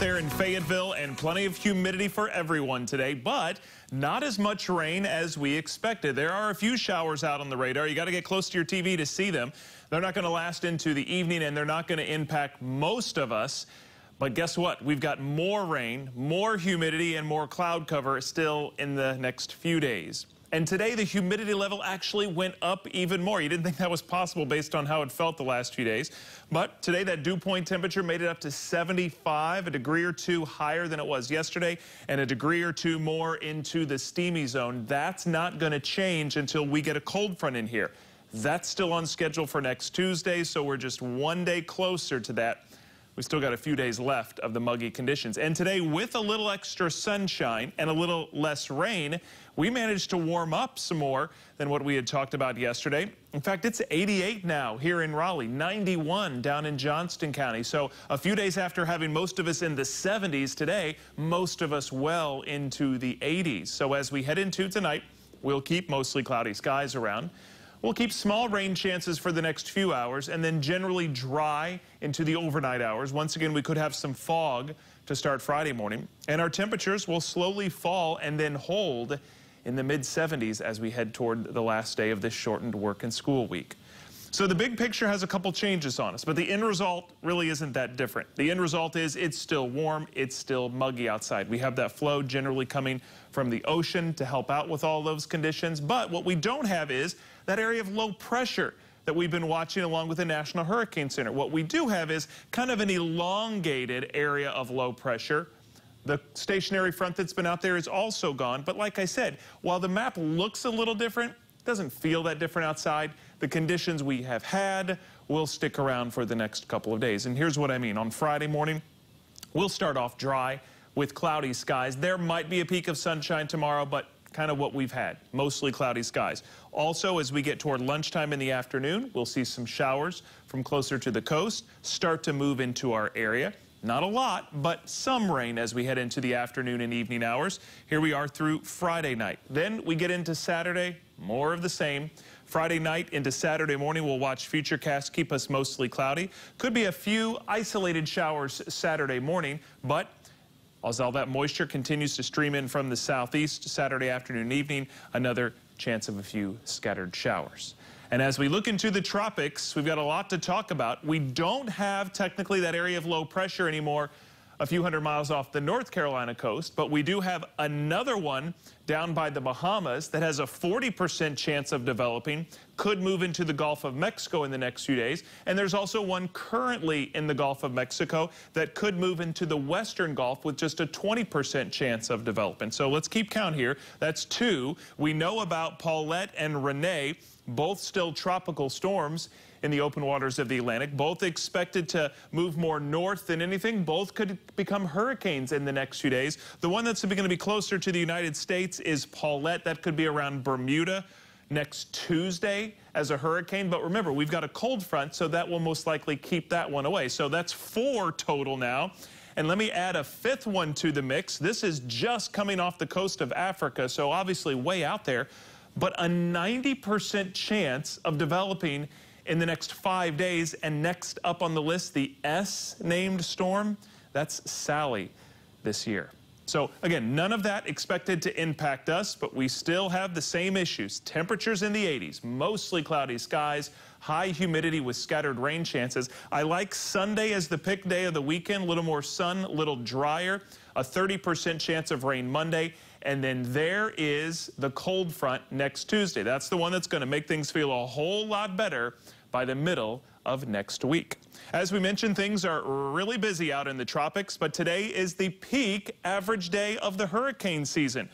there in Fayetteville, and plenty of humidity for everyone today, but not as much rain as we expected. There are a few showers out on the radar. You got to get close to your TV to see them. They're not going to last into the evening, and they're not going to impact most of us. But guess what? We've got more rain, more humidity, and more cloud cover still in the next few days. And today, the humidity level actually went up even more. You didn't think that was possible based on how it felt the last few days. But today, that dew point temperature made it up to 75, a degree or two higher than it was yesterday, and a degree or two more into the steamy zone. That's not going to change until we get a cold front in here. That's still on schedule for next Tuesday, so we're just one day closer to that. We still got a few days left of the muggy conditions. And today, with a little extra sunshine and a little less rain, we managed to warm up some more than what we had talked about yesterday. In fact, it's 88 now here in Raleigh, 91 down in Johnston County. So a few days after having most of us in the 70s today, most of us well into the 80s. So as we head into tonight, we'll keep mostly cloudy skies around. We'll keep small rain chances for the next few hours and then generally dry into the overnight hours. Once again, we could have some fog to start Friday morning. And our temperatures will slowly fall and then hold in the mid-70s as we head toward the last day of this shortened work and school week. So the big picture has a couple changes on us, but the end result really isn't that different. The end result is it's still warm, it's still muggy outside. We have that flow generally coming from the ocean to help out with all those conditions, but what we don't have is that area of low pressure that we've been watching along with the National Hurricane Center. What we do have is kind of an elongated area of low pressure. The stationary front that's been out there is also gone, but like I said, while the map looks a little different, it doesn't feel that different outside. The conditions we have had will stick around for the next couple of days. And here's what I mean. On Friday morning, we'll start off dry with cloudy skies. There might be a peak of sunshine tomorrow, but kind of what we've had, mostly cloudy skies. Also, as we get toward lunchtime in the afternoon, we'll see some showers from closer to the coast start to move into our area. Not a lot, but some rain as we head into the afternoon and evening hours. Here we are through Friday night. Then we get into Saturday, more of the same. Friday night into Saturday morning, we'll watch Futurecast keep us mostly cloudy. Could be a few isolated showers Saturday morning, but as all that moisture continues to stream in from the southeast, Saturday afternoon and evening, another chance of a few scattered showers. And as we look into the tropics, we've got a lot to talk about. We don't have technically that area of low pressure anymore a few hundred miles off the North Carolina coast, but we do have another one down by the Bahamas that has a 40% chance of developing, could move into the Gulf of Mexico in the next few days. And there's also one currently in the Gulf of Mexico that could move into the Western Gulf with just a 20% chance of development. So let's keep count here. That's two. We know about Paulette and Renee, both still tropical storms in the open waters of the Atlantic, both expected to move more north than anything. Both could become hurricanes in the next few days. The one that's going to be closer to the United States is Paulette. That could be around Bermuda next Tuesday as a hurricane. But remember, we've got a cold front, so that will most likely keep that one away. So that's 4 total now. And let me add a 5th one to the mix. This is just coming off the coast of Africa, so obviously way out there, but a 90% chance of developing in the next 5 days. And next up on the list, the S-named storm, that's Sally this year. So again, none of that expected to impact us, but we still have the same issues. Temperatures in the 80s, mostly cloudy skies, high humidity with scattered rain chances. I like Sunday as the pick day of the weekend, a little more sun, a little drier, a 30% chance of rain Monday. And then there is the cold front next Tuesday. That's the one that's going to make things feel a whole lot better by the middle of next week. As we mentioned, things are really busy out in the tropics, but today is the peak average day of the hurricane season.